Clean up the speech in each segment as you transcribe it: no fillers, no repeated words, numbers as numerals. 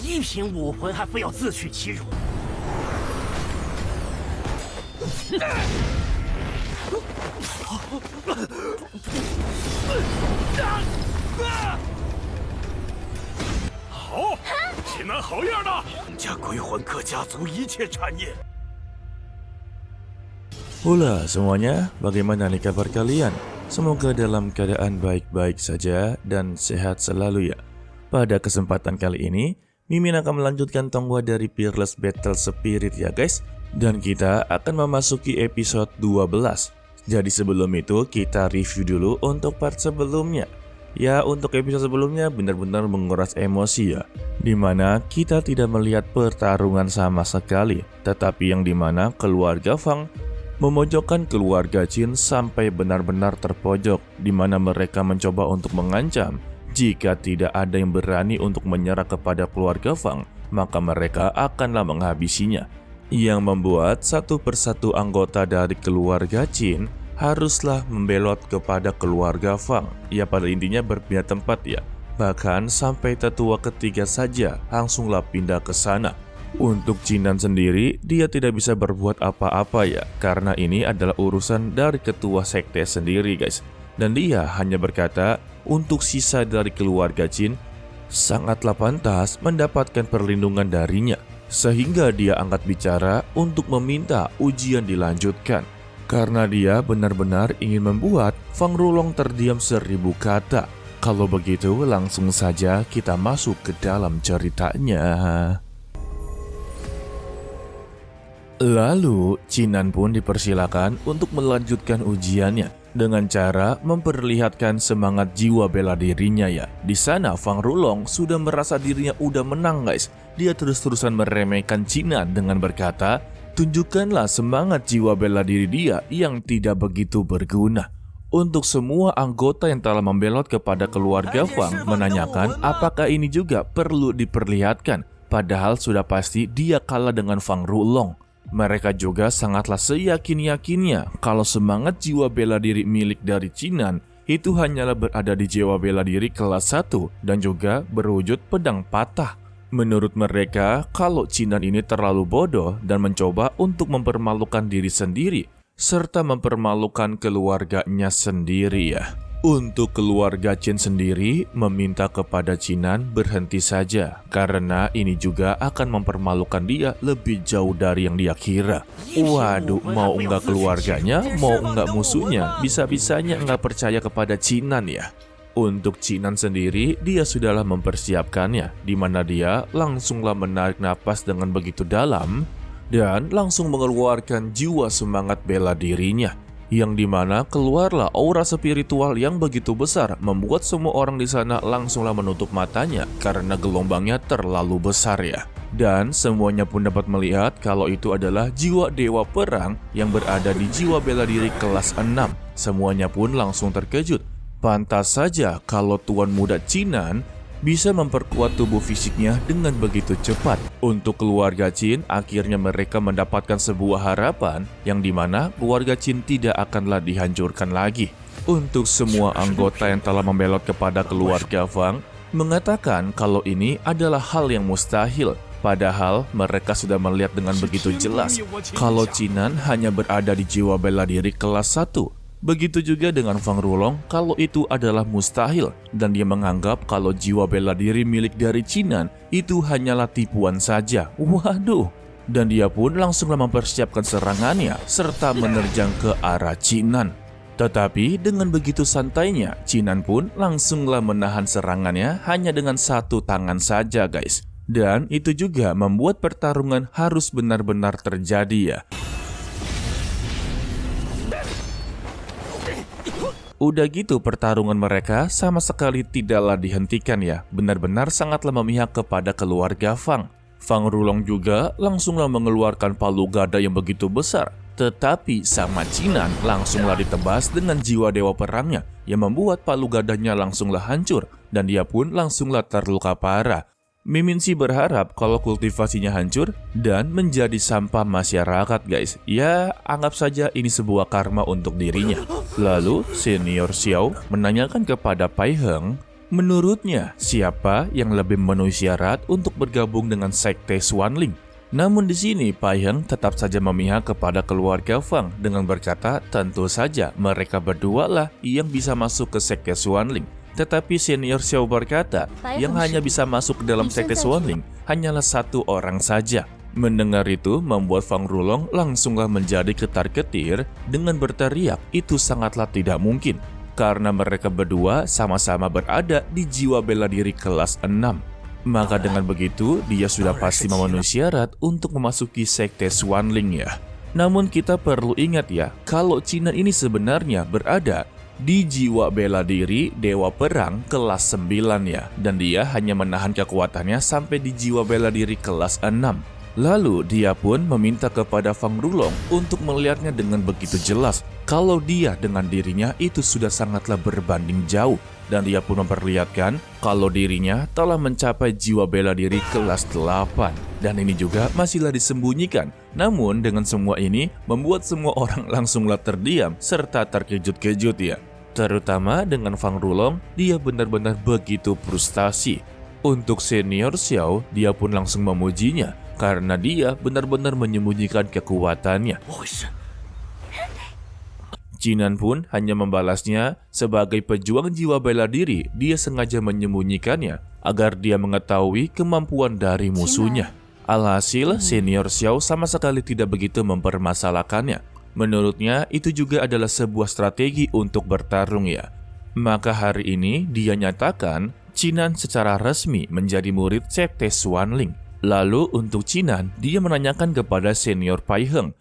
一品武魂还非要自取其辱。好，济南好样的！家鬼魂各家族一切产业。Hula semuanya, bagaimana nih kabar kalian? Semoga dalam keadaan baik-baik saja dan sehat selalu ya. Pada kesempatan kali ini, Mimin akan melanjutkan Tonghua dari Peerless Battle Spirit ya guys. Dan kita akan memasuki episode 12. Jadi sebelum itu kita review dulu untuk part sebelumnya. Ya, untuk episode sebelumnya benar-benar menguras emosi ya, dimana kita tidak melihat pertarungan sama sekali, tetapi yang dimana keluarga Fang memojokkan keluarga Qin sampai benar-benar terpojok, dimana mereka mencoba untuk mengancam jika tidak ada yang berani untuk menyerah kepada keluarga Fang, maka mereka akanlah menghabisinya. Yang membuat satu persatu anggota dari keluarga Qin haruslah membelot kepada keluarga Fang. Ya, pada intinya berpindah tempat ya. Bahkan sampai tetua ketiga saja langsunglah pindah ke sana. Untuk Jinan sendiri, dia tidak bisa berbuat apa-apa ya, karena ini adalah urusan dari ketua sekte sendiri guys. Dan dia hanya berkata, untuk sisa dari keluarga Qin sangatlah pantas mendapatkan perlindungan darinya. Sehingga dia angkat bicara untuk meminta ujian dilanjutkan. Karena dia benar-benar ingin membuat Fang Rulong terdiam 1000 kata. Kalau begitu langsung saja kita masuk ke dalam ceritanya. Lalu, Jinan pun dipersilakan untuk melanjutkan ujiannya dengan cara memperlihatkan semangat jiwa bela dirinya ya. Di sana Fang Rulong sudah merasa dirinya udah menang guys. Dia terus-terusan meremehkan Jinan dengan berkata, tunjukkanlah semangat jiwa bela diri dia yang tidak begitu berguna. Untuk semua anggota yang telah membelot kepada keluarga Fang menanyakan apakah ini juga perlu diperlihatkan. Padahal sudah pasti dia kalah dengan Fang Rulong. Mereka juga sangatlah seyakin-yakinnya kalau semangat jiwa bela diri milik dari Jinan itu hanyalah berada di jiwa bela diri kelas 1 dan juga berwujud pedang patah. Menurut mereka, kalau Jinan ini terlalu bodoh dan mencoba untuk mempermalukan diri sendiri serta mempermalukan keluarganya sendiri ya. Untuk keluarga Qin sendiri meminta kepada Jinan berhenti saja karena ini juga akan mempermalukan dia lebih jauh dari yang dia kira. Waduh, mau enggak keluarganya, mau enggak musuhnya, bisa-bisanya enggak percaya kepada Jinan ya. Untuk Jinan sendiri, dia sudahlah mempersiapkannya, di mana dia langsunglah menarik napas dengan begitu dalam dan langsung mengeluarkan jiwa semangat bela dirinya. Yang dimana keluarlah aura spiritual yang begitu besar membuat semua orang di sana langsunglah menutup matanya karena gelombangnya terlalu besar ya. Dan semuanya pun dapat melihat kalau itu adalah jiwa dewa perang yang berada di jiwa bela diri kelas 6. Semuanya pun langsung terkejut. Pantas saja kalau tuan muda Jinan bisa memperkuat tubuh fisiknya dengan begitu cepat. Untuk keluarga Qin, akhirnya mereka mendapatkan sebuah harapan yang dimana keluarga Qin tidak akanlah dihancurkan lagi. Untuk semua anggota yang telah membelot kepada keluarga Fang, mengatakan kalau ini adalah hal yang mustahil. Padahal mereka sudah melihat dengan begitu jelas kalau Jinan hanya berada di jiwa bela diri kelas 1. Begitu juga dengan Fang Rulong kalau itu adalah mustahil dan dia menganggap kalau jiwa bela diri milik dari Jinan itu hanyalah tipuan saja. Waduh. Dan dia pun langsunglah mempersiapkan serangannya serta menerjang ke arah Jinan. Tetapi dengan begitu santainya, Jinan pun langsunglah menahan serangannya hanya dengan satu tangan saja guys. Dan itu juga membuat pertarungan harus benar-benar terjadi ya. Udah gitu pertarungan mereka sama sekali tidaklah dihentikan ya. Benar-benar sangatlah memihak kepada keluarga Fang. Fang Rulong juga langsunglah mengeluarkan palu gada yang begitu besar. Tetapi sama Jinan langsunglah ditebas dengan jiwa dewa perangnya yang membuat palu gadanya langsunglah hancur dan dia pun langsunglah terluka parah. Mimin sih berharap kalau kultivasinya hancur dan menjadi sampah masyarakat guys. Ya, anggap saja ini sebuah karma untuk dirinya. Lalu, Senior Xiao menanyakan kepada Pai Heng, Menurutnya, siapa yang lebih memenuhi syarat untuk bergabung dengan sekte Xuanling? Namun di sini Pai Heng tetap saja memihak kepada keluarga Fang dengan berkata tentu saja mereka berdua lah yang bisa masuk ke sekte Xuanling. Tetapi senior Xiao berkata yang hanya bisa masuk ke dalam sekte Xuanling hanyalah satu orang saja. Mendengar itu membuat Fang Rulong langsunglah menjadi ketar-ketir dengan berteriak itu sangatlah tidak mungkin. Karena mereka berdua sama-sama berada di jiwa bela diri kelas 6. Maka dengan begitu, dia sudah pasti memenuhi syarat untuk memasuki sekte Xuanling ya. Namun kita perlu ingat ya, kalau Cinan ini sebenarnya berada di jiwa bela diri Dewa Perang kelas 9 ya. Dan dia hanya menahan kekuatannya sampai di jiwa bela diri kelas 6. Lalu dia pun meminta kepada Fang Rulong untuk melihatnya dengan begitu jelas kalau dia dengan dirinya itu sudah sangatlah berbanding jauh. Dan dia pun memperlihatkan kalau dirinya telah mencapai jiwa bela diri kelas 8. Dan ini juga masihlah disembunyikan. Namun dengan semua ini membuat semua orang langsunglah terdiam serta terkejut-kejut ya. Terutama dengan Fang Rulong, dia benar-benar begitu frustasi. Untuk senior Xiao, dia pun langsung memujinya karena dia benar-benar menyembunyikan kekuatannya. Cinan pun hanya membalasnya sebagai pejuang jiwa bela diri, dia sengaja menyembunyikannya agar dia mengetahui kemampuan dari musuhnya. Alhasil, senior Xiao sama sekali tidak begitu mempermasalahkannya. Menurutnya, itu juga adalah sebuah strategi untuk bertarung ya. Maka hari ini dia nyatakan Cinan secara resmi menjadi murid sekte Xuanling. Lalu untuk Cinan, dia menanyakan kepada senior Pai Heng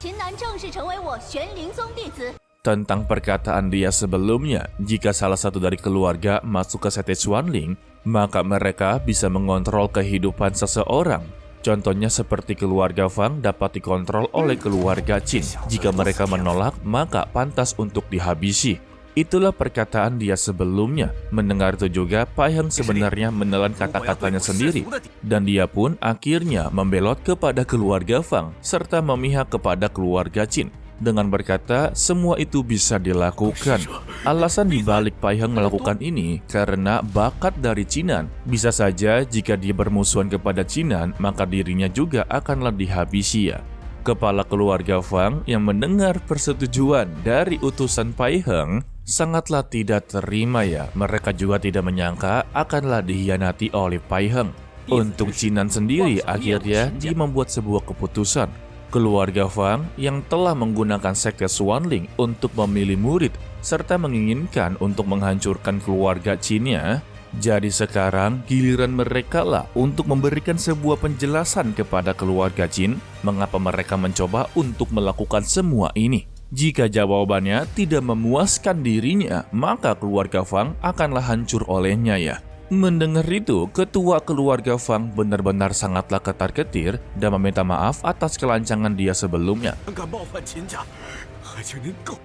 tentang perkataan dia sebelumnya. Jika salah satu dari keluarga masuk ke sekte Xuanling, maka mereka bisa mengontrol kehidupan seseorang. Contohnya seperti keluarga Fang dapat dikontrol oleh keluarga Qin. Jika mereka menolak, maka pantas untuk dihabisi. Itulah perkataan dia sebelumnya. Mendengar itu juga, Pai Heng sebenarnya menelan kata-katanya sendiri. Dan dia pun akhirnya membelot kepada keluarga Fang, serta memihak kepada keluarga Qin. Dengan berkata, semua itu bisa dilakukan. Alasan dibalik Pai Heng melakukan ini, karena bakat dari Cinan. Bisa saja jika dia bermusuhan kepada Cinan, maka dirinya juga akanlah dihabisi ya. Kepala keluarga Fang yang mendengar persetujuan dari utusan Pai Heng sangatlah tidak terima ya. Mereka juga tidak menyangka akanlah dikhianati oleh Pai Heng. Untuk Cinan sendiri akhirnya dia membuat sebuah keputusan. Keluarga Fang yang telah menggunakan sekte Xuanling untuk memilih murid serta menginginkan untuk menghancurkan keluarga Qinnya. Jadi sekarang giliran mereka lah untuk memberikan sebuah penjelasan kepada keluarga Qin mengapa mereka mencoba untuk melakukan semua ini. Jika jawabannya tidak memuaskan dirinya, maka keluarga Fang akanlah hancur olehnya ya. Mendengar itu, ketua keluarga Fang benar-benar sangatlah ketar-ketir dan meminta maaf atas kelancangan dia sebelumnya.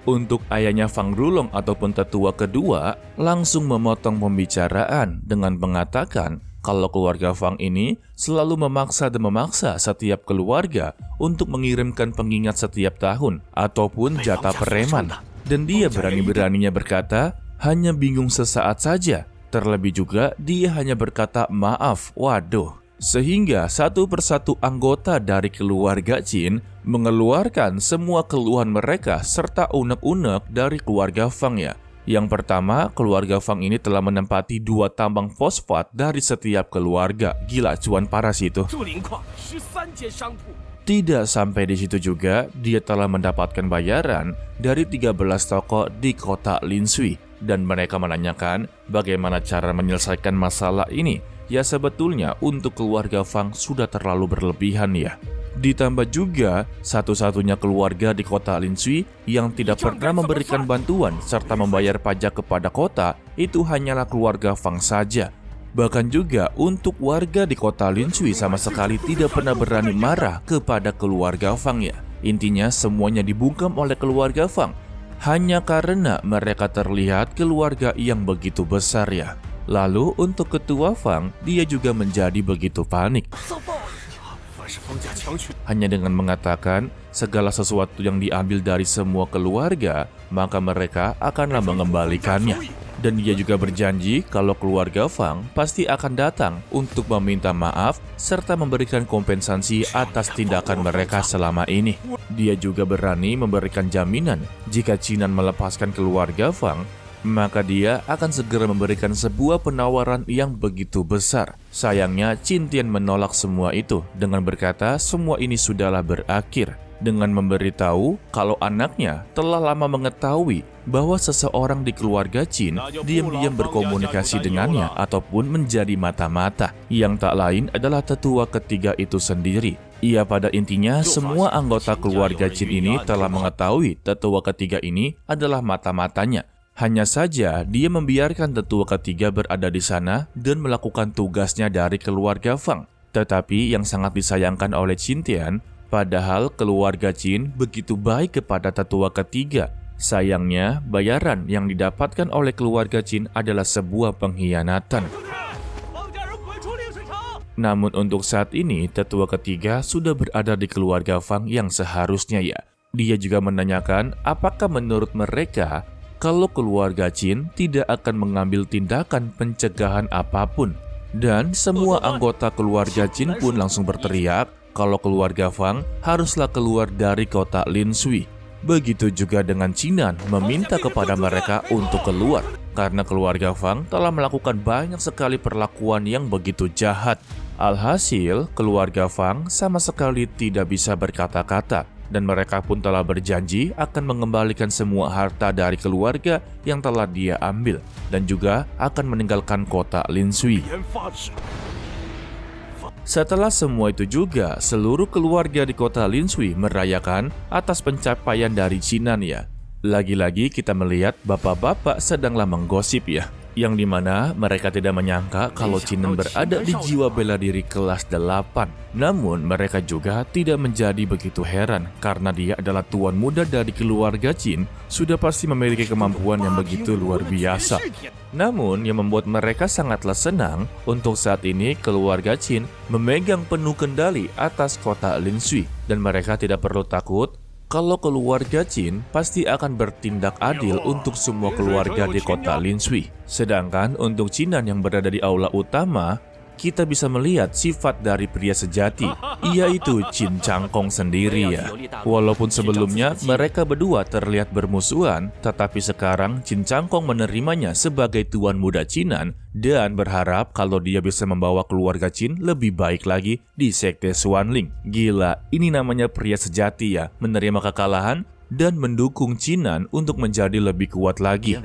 Untuk ayahnya Fang Rulong ataupun tetua kedua langsung memotong pembicaraan dengan mengatakan kalau keluarga Fang ini selalu memaksa dan memaksa setiap keluarga untuk mengirimkan pengingat setiap tahun ataupun jatah preman. Dan dia berani-beraninya berkata hanya bingung sesaat saja. Terlebih juga dia hanya berkata maaf, waduh. Sehingga satu persatu anggota dari keluarga Qin mengeluarkan semua keluhan mereka serta unek-unek dari keluarga Fang ya. Yang pertama, keluarga Fang ini telah menempati 2 tambang fosfat dari setiap keluarga. Gila, cuan parah sih itu. Tidak sampai di situ juga, dia telah mendapatkan bayaran dari 13 toko di kota Linshui. Dan mereka menanyakan bagaimana cara menyelesaikan masalah ini. Ya sebetulnya untuk keluarga Fang sudah terlalu berlebihan ya. Ditambah juga satu-satunya keluarga di kota Linshui yang tidak pernah memberikan bantuan serta membayar pajak kepada kota itu hanyalah keluarga Fang saja. Bahkan juga untuk warga di kota Linshui sama sekali tidak pernah berani marah kepada keluarga Fang ya. Intinya semuanya dibungkam oleh keluarga Fang hanya karena mereka terlihat keluarga yang begitu besar ya. Lalu untuk ketua Fang, dia juga menjadi begitu panik. Hanya dengan mengatakan segala sesuatu yang diambil dari semua keluarga, maka mereka akanlah mengembalikannya. Dan dia juga berjanji kalau keluarga Fang pasti akan datang untuk meminta maaf serta memberikan kompensasi atas tindakan mereka selama ini. Dia juga berani memberikan jaminan jika Qinan melepaskan keluarga Fang, maka dia akan segera memberikan sebuah penawaran yang begitu besar. Sayangnya Qin Tian menolak semua itu dengan berkata semua ini sudahlah berakhir, dengan memberitahu kalau anaknya telah lama mengetahui bahwa seseorang di keluarga Qin diam-diam berkomunikasi dengannya ataupun menjadi mata-mata, yang tak lain adalah tetua ketiga itu sendiri. Ia pada intinya semua anggota keluarga Qin ini telah mengetahui tetua ketiga ini adalah mata-matanya. Hanya saja dia membiarkan tetua ketiga berada di sana dan melakukan tugasnya dari keluarga Fang. Tetapi yang sangat disayangkan oleh Qin Tian, padahal keluarga Qin begitu baik kepada tetua ketiga. Sayangnya, bayaran yang didapatkan oleh keluarga Qin adalah sebuah pengkhianatan. Namun untuk saat ini, tetua ketiga sudah berada di keluarga Fang yang seharusnya ya. Dia juga menanyakan apakah menurut mereka kalau keluarga Qin tidak akan mengambil tindakan pencegahan apapun. Dan semua anggota keluarga Qin pun langsung berteriak kalau keluarga Fang haruslah keluar dari kota Linshui. Begitu juga dengan Qinan meminta kepada mereka untuk keluar karena keluarga Fang telah melakukan banyak sekali perlakuan yang begitu jahat. Alhasil, keluarga Fang sama sekali tidak bisa berkata-kata dan mereka pun telah berjanji akan mengembalikan semua harta dari keluarga yang telah dia ambil dan juga akan meninggalkan kota Linshui. Setelah semua itu juga, seluruh keluarga di kota Linshui merayakan atas pencapaian dari Qinan ya. Lagi-lagi kita melihat bapak-bapak sedanglah menggosip ya, yang dimana mereka tidak menyangka kalau Qinan berada di jiwa bela diri kelas 8. Namun mereka juga tidak menjadi begitu heran karena dia adalah tuan muda dari keluarga Qin, sudah pasti memiliki kemampuan yang begitu luar biasa. Namun yang membuat mereka sangatlah senang, untuk saat ini keluarga Qin memegang penuh kendali atas kota Linshui dan mereka tidak perlu takut kalau keluarga Qin pasti akan bertindak adil untuk semua keluarga di kota Linshui. Sedangkan untuk Qinan yang berada di aula utama, kita bisa melihat sifat dari pria sejati, yaitu Qin Changkong sendiri ya. Walaupun sebelumnya mereka berdua terlihat bermusuhan, tetapi sekarang Qin Changkong menerimanya sebagai tuan muda Qinan dan berharap kalau dia bisa membawa keluarga Qin lebih baik lagi di sekte Xuanling. Gila, ini namanya pria sejati ya, menerima kekalahan dan mendukung Qinan untuk menjadi lebih kuat lagi.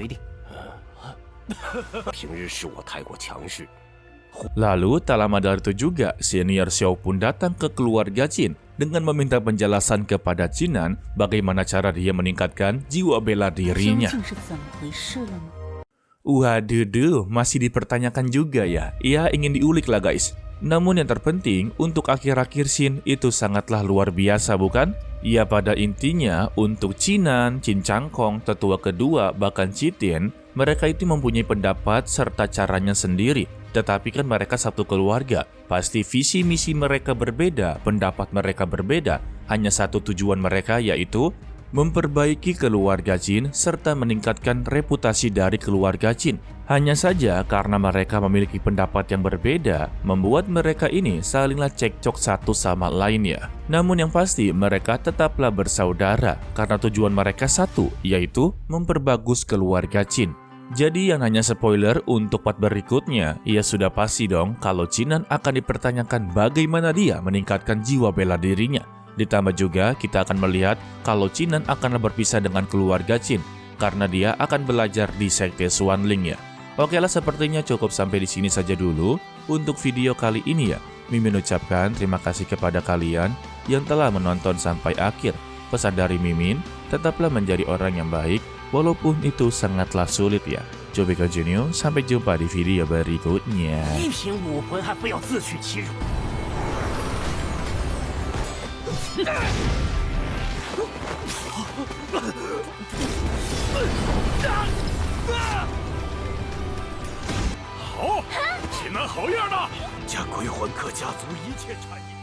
Lalu tak lama dari itu juga senior Xiao pun datang ke keluarga Qin dengan meminta penjelasan kepada Qinan bagaimana cara dia meningkatkan jiwa bela dirinya. Waduh, masih dipertanyakan juga ya. Ia ingin diulik lah guys. Namun yang terpenting untuk akhir-akhir scene itu sangatlah luar biasa bukan? Ya pada intinya untuk Qinan, Qin Changkong, tetua kedua bahkan Qin Tian, mereka itu mempunyai pendapat serta caranya sendiri. Tetapi kan mereka satu keluarga, pasti visi misi mereka berbeda, pendapat mereka berbeda. Hanya satu tujuan mereka yaitu memperbaiki keluarga Qin serta meningkatkan reputasi dari keluarga Qin. Hanya saja karena mereka memiliki pendapat yang berbeda, membuat mereka ini salinglah cekcok satu sama lain ya. Namun yang pasti mereka tetaplah bersaudara karena tujuan mereka satu, yaitu memperbagus keluarga Qin. Jadi yang hanya spoiler untuk part berikutnya, ya sudah pasti dong kalau Qinan akan dipertanyakan bagaimana dia meningkatkan jiwa bela dirinya. Ditambah juga kita akan melihat kalau Qinan akan berpisah dengan keluarga Qin karena dia akan belajar di sekte Xuanling ya. Oke lah, sepertinya cukup sampai di sini saja dulu untuk video kali ini ya. Mimin ucapkan terima kasih kepada kalian yang telah menonton sampai akhir. Pesan dari Mimin, tetaplah menjadi orang yang baik walaupun itu sangatlah sulit ya. Coba continue, sampai jumpa di video berikutnya. 一品武魂还非要自取其辱。好，济南好样的！家鬼魂客家族一切产业。